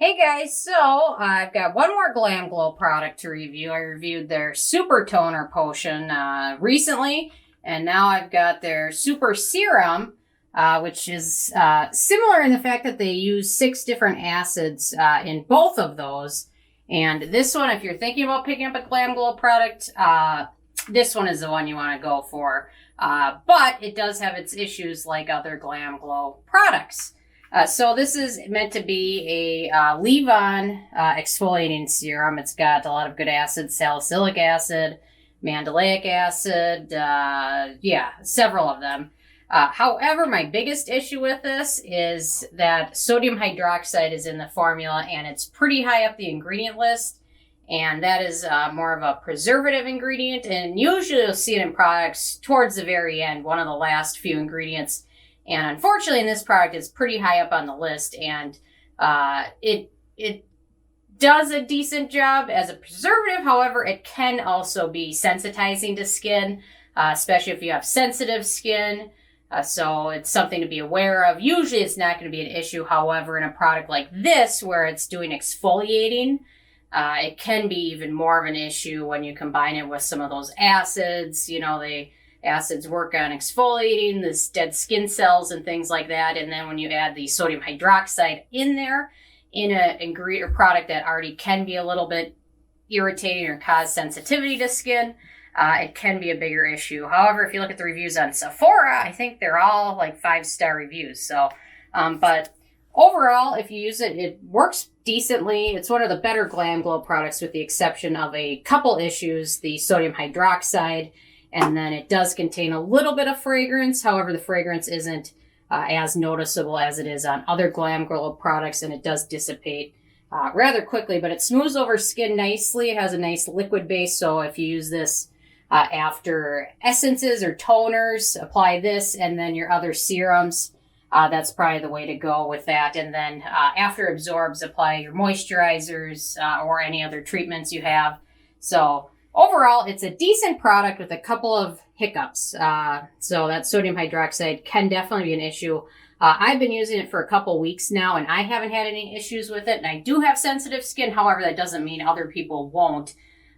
Hey guys, so I've got one more GlamGlow product to review. I reviewed their Super Toner Potion recently, and now I've got their SuperSerum, which is similar in the fact that they use 6 different acids in both of those. And this one, if you're thinking about picking up a GlamGlow product, this one is the one you want to go for. But it does have its issues like other GlamGlow products. So this is meant to be a leave-on exfoliating serum. It's got a lot of good acids, salicylic acid, mandelic acid, several of them. However, my biggest issue with this is that sodium hydroxide is in the formula and it's pretty high up the ingredient list. And that is more of a preservative ingredient. And usually you'll see it in products towards the very end, one of the last few ingredients. And unfortunately, in this product, it's pretty high up on the list, and it does a decent job as a preservative. However, it can also be sensitizing to skin, especially if you have sensitive skin. So it's something to be aware of. Usually, it's not going to be an issue. However, in a product like this, where it's doing exfoliating, it can be even more of an issue when you combine it with some of those acids. You know, acids work on exfoliating this dead skin cells and things like that. And then when you add the sodium hydroxide in there, in an ingredient or product that already can be a little bit irritating or cause sensitivity to skin, it can be a bigger issue. However, if you look at the reviews on Sephora, I think they're all like 5-star reviews. So, but overall, if you use it, it works decently. It's one of the better GlamGlow products with the exception of a couple issues, the sodium hydroxide. And then it does contain a little bit of fragrance. However, the fragrance isn't as noticeable as it is on other GlamGlow products, and it does dissipate rather quickly. But it smooths over skin nicely. It has a nice liquid base, so if you use this after essences or toners, apply this and then your other serums. That's probably the way to go with that. And then after it absorbs, apply your moisturizers or any other treatments you have. So overall, it's a decent product with a couple of hiccups. So that sodium hydroxide can definitely be an issue. I've been using it for a couple weeks now, and I haven't had any issues with it. And I do have sensitive skin. However, that doesn't mean other people won't,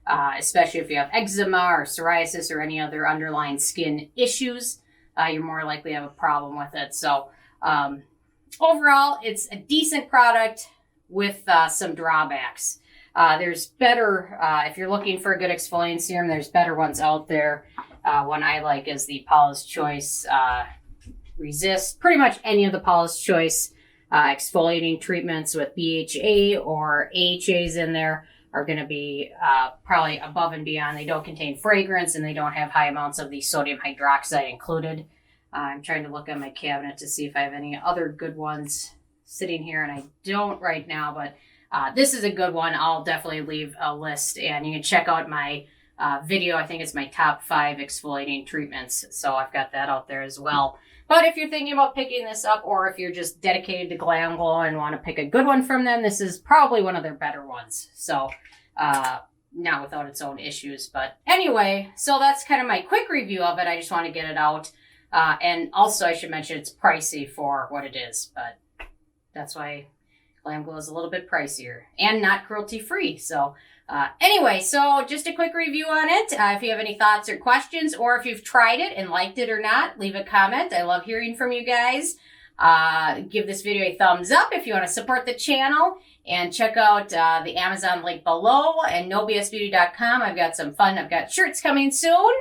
especially if you have eczema or psoriasis or any other underlying skin issues. You're more likely to have a problem with it. So overall, it's a decent product with some drawbacks. There's better, if you're looking for a good exfoliating serum, there's better ones out there. One I like is the Paula's Choice Resist. Pretty much any of the Paula's Choice exfoliating treatments with BHA or AHAs in there are going to be probably above and beyond. They don't contain fragrance and they don't have high amounts of the sodium hydroxide included. I'm trying to look at my cabinet to see if I have any other good ones sitting here, and I don't right now, but this is a good one. I'll definitely leave a list, and you can check out my video. I think it's my top 5 exfoliating treatments. So I've got that out there as well. But if you're thinking about picking this up, or if you're just dedicated to GlamGlow and want to pick a good one from them, this is probably one of their better ones. So not without its own issues. But anyway, so that's kind of my quick review of it. I just want to get it out. And also I should mention it's pricey for what it is, but that's why GlamGlow is a little bit pricier and not cruelty-free. So anyway, so just a quick review on it. If you have any thoughts or questions, or if you've tried it and liked it or not, leave a comment. I love hearing from you guys. Give this video a thumbs up if you want to support the channel, and check out the Amazon link below and nobsbeauty.com. I've got shirts coming soon.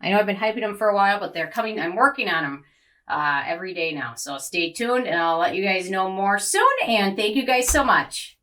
I know I've been hyping them for a while, but they're coming. I'm working on them every day now. So stay tuned, and I'll let you guys know more soon. And thank you guys so much.